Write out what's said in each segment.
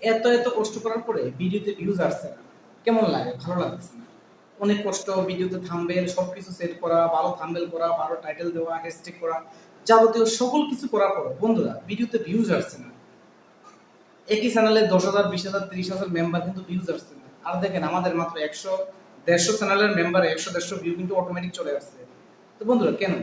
এত এত কষ্ট করার পরে ভিডিওতে ভিউজ আসছে না, কেমন লাগে? ভালো লাগতেছে না। অনেক কষ্ট ভিডিওতে থাম্বনেল সবকিছু সেট করা, ভালো থাম্বনেল করা, ভালো টাইটেল দেওয়া, হ্যাশট্যাগ করা, যাবতীয় সকল কিছু করার পর বন্ধুরা ভিডিওতে ভিউজ আসছে না। একই চ্যানেলে 10,000, 20,000, 30,000 মেম্বার কিন্তু ভিউজ আসছে না। আর দেখেন আমাদের মাত্র 100, 150 চ্যানেলের মেম্বার 100-150 ভিউ কিন্তু অটোমেটিক চলে আসছে। তো বন্ধুরা কেন?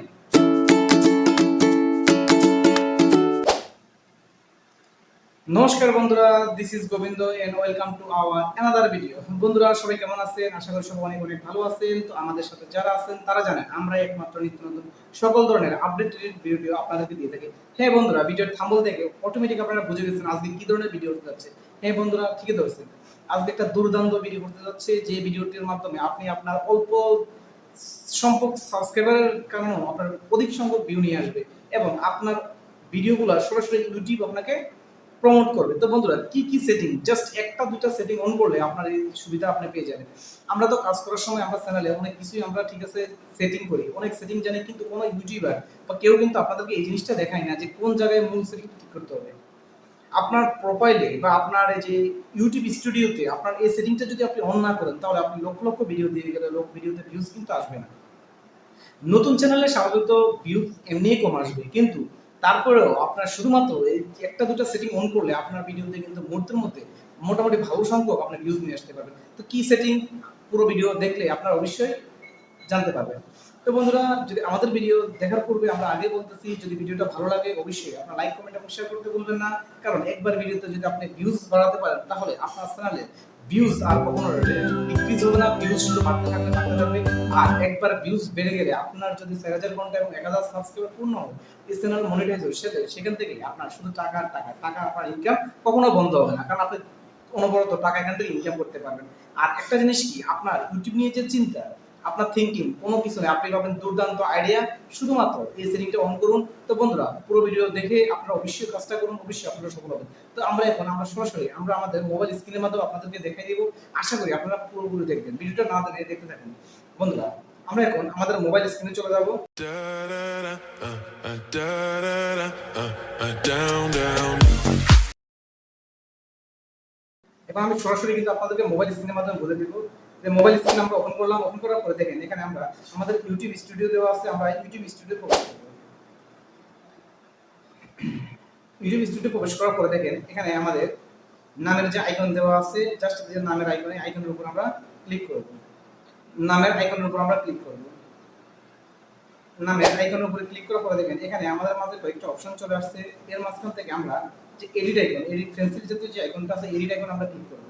নমস্কার বন্ধুরা, this is Gobinda and welcome to our another video. বন্ধুরা সবাই কেমন আছেন? আশা করি সবাই অনেক অনেক ভালো আছেন। তো আমাদের সাথে যারা আছেন তারা জানেন আমরা একমাত্র নিত্য নতুন সকল ধরনের আপডেটেড ভিডিও আপনাদেরকে দিয়ে থাকি। হ্যাঁ বন্ধুরা, ভিডিওর থাম্বনেল দেখে অটোমেটিক আপনারা বুঝে গেছেন আজকে কি ধরনের ভিডিও হতে যাচ্ছে। হ্যাঁ বন্ধুরা, ঠিকই ধরছেন। আজকে একটা দুর্দান্ত ভিডিও করতে যাচ্ছে, যে ভিডিওটির মাধ্যমে আপনি আপনার অল্প সংখ্যক সাবস্ক্রাইবারের কারণেও আপনার অধিক সংখ্যক ভিউ নিয়ে আসবে এবং আপনার ভিডিওগুলো সরাসরি ইউটিউব আপনাকে প্রমোট করবে। তো বন্ধুরা কি কি সেটিং, জাস্ট একটা দুইটা সেটিং অন করলে আপনার এই সুবিধা আপনি পেয়ে যাবেন। আমরা তো কাজ করার সময় আমরা চ্যানেলে অনেক কিছুই আমরা ঠিক আছে সেটিং করি, অনেক সেটিং জানি, কিন্তু কোনো ইউটিউবার বা কেউ কিন্তু আপনাদেরকে এই জিনিসটা দেখায় না যে কোন জায়গায় মূল সেটিং ঠিক করতে হবে। আপনার প্রোফাইলে বা আপনার এই যে ইউটিউব স্টুডিওতে আপনার এই সেটিংটা যদি আপনি অন না করেন, তাহলে আপনি লক্ষ লক্ষ ভিডিও দিয়ে গেলে ভিডিওতে ভিউজ কিন্তু আসবে না। নতুন চ্যানেলে স্বাভাবিকত ভিউ এমনিই কম আসবে, কিন্তু তারপরেও আপনার শুধুমাত্র এই একটা দুটো সেটিং অন করলে আপনার ভিডিওতে কিন্তু মুহূর্তের মধ্যে মোটামুটি ভালো সংখ্যক আপনার ভিউজ নিয়ে আসতে পারবেন। তো কি সেটিং, পুরো ভিডিও দেখলে আপনারা অবশ্যই জানতে পারবেন। তো বন্ধুরা, যদি আমাদের ভিডিও দেখার পূর্বে আমরা আগে বলতেছি, যদি ভিডিওটা ভালো লাগে অবশ্যই আপনারা লাইক, কমেন্ট এবং শেয়ার করতে ভুলবেন না। কারণ একবার ভিডিওতে যদি আপনি ভিউজ বাড়াতে পারেন, তাহলে আপনার চ্যানেলে ভিউজ আর কখনো ডিক্রিজ হবে না, ভিউজ শুধু বাড়তে থাকবে বাড়তে থাকবে। আর একবার ভিউজ বেড়ে গেলে আপনার যদি 4,000 ঘন্টা এবং 1,000 সাবস্ক্রাইবার পূর্ণ হয়, এই চ্যানেল মনিটাইজ হয়, সেখান থেকে আপনার শুধু টাকা আর টাকা টাকা, আপনার ইনকাম কখনো বন্ধ হবে না, কারণ আপনি অনবরত টাকা এখান থেকে ইনকাম করতে পারবেন। আর একটা জিনিস কি, আপনার ইউটিউব নিয়ে যে চিন্তা, আপনার থিংকিং কোনো কিছু নেই, আপনি পাবেন দুর্দান্ত আইডিয়া শুধুমাত্র এই সেটিংটা অন করুন। তো বন্ধুরা পুরো ভিডিও দেখে আপনারা অবশ্যই কাজটা করুন, অবশ্যই আপনারা সফল হবেন। তো আমরা সরাসরি আমাদের মোবাইল স্ক্রিনের মাধ্যমে আপনাদেরকে দেখাই দিব। আশা করি আপনারা পুরোপুরি দেখবেন, ভিডিওটা না দেখতে থাকুন। বন্ধুরা আমরা এখন আমাদের মোবাইল স্ক্রিনে চলে যাব। এখন আমি সরাসরি কিন্তু আপনাদেরকে মোবাইল স্ক্রিনের মাধ্যমে বলে দিব যে মোবাইল স্ক্রিন আমরা ওপেন করলাম। ওপেন করার পরে দেখেন এখানে আমরা আমাদের ইউটিউব স্টুডিও দেওয়া আছে, আমরা ইউটিউব স্টুডিও প্রবেশ করব। ইউটিউব স্টুডিও প্রবেশ করার পরে দেখেন এখানে আমাদের নামের যে আইকন দেওয়া আছে, জাস্ট যে নামের আইকনের উপর আমরা ক্লিক করব। নামের আইকনের উপর আমরা ক্লিক করব। নামের আইকনের উপরে ক্লিক করার পরে দেখেন এখানে আমাদের মাঝে কয়েকটা অপশন চলে আসছে। এর মাঝখান থেকে আমরা যে এডিট আইকন, এডিট পেন্সিল জাতীয় যে আইকনটা আছে, এডিট আইকন আমরা ক্লিক করব।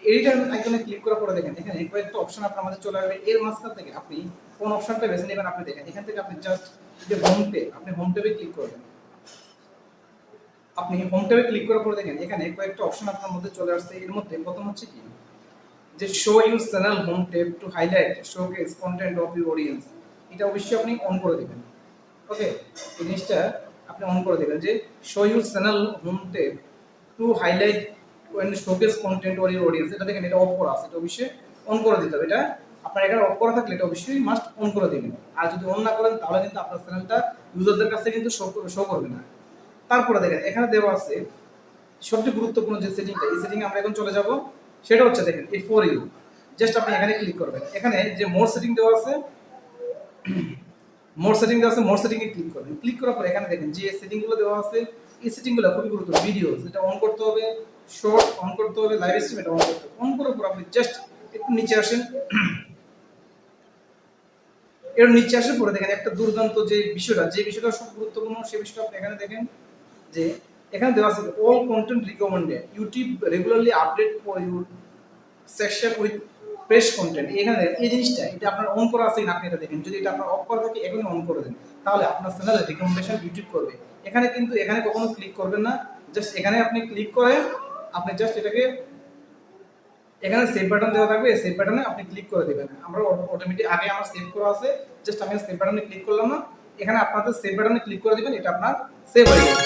এডিট আইকনে ক্লিক করার পরে দেখেন এখানে কয়েকটা অপশন আপনার মাঝে চলে আসবে। এর মাঝখান থেকে আপনি কোন অপশনটা বেছে নেবেন, আপনি দেখেন এখান থেকে আপনি জাস্ট যে হোম পেজ, আপনি হোম ট্যাবে ক্লিক করবেন। আপনি হোম ট্যাবে ক্লিক করার পরে দেখেন এখানে কয়েকটা অপশন আপনার মধ্যে চলে আসছে। এর মধ্যে প্রথম হচ্ছে কি, যে show your channel home tab to highlight showcase content of your audience, এটা অবশ্যই আপনি অন করে দিবেন। ওকে, এই জিনিসটা আপনি অন করে দিবেন যে show your channel home tab to highlight when showcase content or your audience, এটা দেখেন এটা অফ করা আছে, এটা অবশ্যই অন করে দিতে হবে। এটা আপনার এখানে অফ করা থাকলে এটা অবশ্যই মাস্ট অন করে দিবেন। আর যদি অন না করেন তাহলে কিন্তু আপনার চ্যানেলটা ইউজারদের কাছে কিন্তু শো করবে না। তারপরে দেখেন এখানে দেওয়া আছে সবচেয়ে গুরুত্বপূর্ণ যে সেটিংটা, এই সেটিংয়ে আমরা এখন চলে যাব। সেটা হচ্ছে দেখেন এই ফর ইউ, জাস্ট আপনি এখানে ক্লিক করবেন। এখানে যে মোর সেটিং দেওয়া আছে, মোর সেটিং এ ক্লিক করবেন। ক্লিক করার পর এখানে দেখেন যে সেটিং গুলো দেওয়া আছে, এই সেটিং গুলো খুবই গুরুত্বপূর্ণ। ভিডিও এটা অন করতে হবে, শর্ট অন করতে হবে, লাইভ স্ট্রিম এটা অন করতে হবে। অন করার পর আপনি জাস্ট একটু নিচে আসেন। এর নিচে আসার পরে দেখেন একটা দুর্দান্ত যে বিষয়টা সব গুরুত্বপূর্ণ, সেই বিষয়টা আপনি এখানে দেখেন যে এখানে দেওয়া আছে all content recommended YouTube regularly update for your section with fresh content. এখানে এই জিনিসটা এটা আপনার অন করা আছে কিনা আপনি এটা দেখেন। যদি এটা আপনার অফ করা থাকে এখনই অন করে দেন, তাহলে আপনার চ্যানেলে রিকমেন্ডেশন ইউটিউব করবে। এখানে কিন্তু এখানে কখনো ক্লিক করবেন না, জাস্ট এখানে আপনি ক্লিক করে আপনি জাস্ট এটাকে, এখানে সেভ বাটন দেওয়া থাকবে, সেভ বাটনে আপনি ক্লিক করে দিবেন। আমরা অটোমেটিক আগে আমার সেভ করা আছে, জাস্ট আমি সেভ বাটনে ক্লিক করলাম না, এখানে আপনাদের সেভ বাটনে ক্লিক করে দিবেন, এটা আপনার সেভ হয়ে যাবে।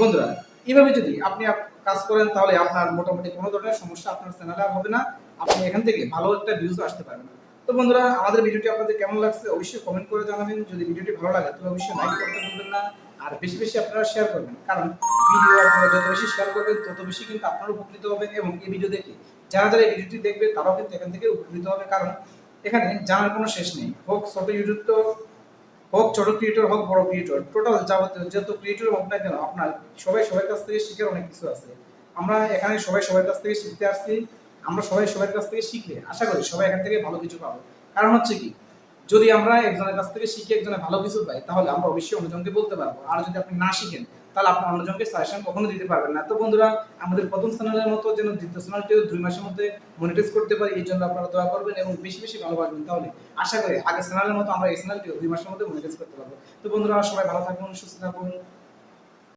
বন্ধুরা এইভাবে যদি আপনি কাজ করেন, তাহলে আপনার মোটামুটি কোনো ধরনের সমস্যা আপনার চ্যানেলে আর হবে না। আপনি এখান থেকে ভালো একটা ভিউজ আসতে পারবেন। তো বন্ধুরা আমাদের ভিডিওটি আপনাদের কেমন লাগছে অবশ্যই কমেন্ট করে জানাবেন। যদি ভিডিওটি ভালো লাগে তাহলে অবশ্যই লাইক করতে ভুলবেন না। আর বেশি বেশি আপনারা শেয়ার করবেন, কারণ ভিডিও আপনারা যত বেশি শেয়ার করবেন তত বেশি কিন্তু আপনারা উপকৃত হবেন, এবং এই ভিডিও দেখে যারা যারা এই ভিডিওটি দেখবে তারাও কিন্তু এখান থেকে উপকৃত হবে। কারণ এখানে জানার কোনো শেষ নেই, হোক ছোট ইউটিউব, তো হোক ছোট ক্রিয়েটর হোক বড় ক্রিয়েটর, টোটাল যাবতীয় যত ক্রিয়েটর হোক না কেন, আপনার সবাই সবার কাছ থেকে শিখার অনেক কিছু আছে। আমরা এখানে সবাই সবার কাছ থেকে শিখতে আসছি, আমরা সবাই সবার কাছ থেকে শিখলে আশা করি সবাই এখান থেকে ভালো কিছু পাবো। কারণ হচ্ছে কি, যদি আমরা একজনের কাছ থেকে শিখে একজনের ভালো কিছু পাই তাহলে আমরা অবশ্যই অন্যজনকে বলতে পারবো, আর যদি আপনি না শিখেন তাহলে আপনি অন্যজনকে সাজেশন কখনো দিতে পারবেন না। তো বন্ধুরা, আমাদের প্রথম চ্যানেলের মতো যেন দ্বিতীয় চ্যানেলটিও 2 মাসের মধ্যে মনিটাইজ করতে পারি, এই জন্য আপনারা দোয়া করবেন এবং বেশি বেশি ভালোবাসবেন, তাহলে আশা করি আগের চ্যানেলের মতো আমরা এই চ্যানেলটিও 2 মাসের মধ্যে মনিটাইজ করতে পারবো। তো বন্ধুরা, সবাই ভালো থাকুন, সুস্থ থাকুন।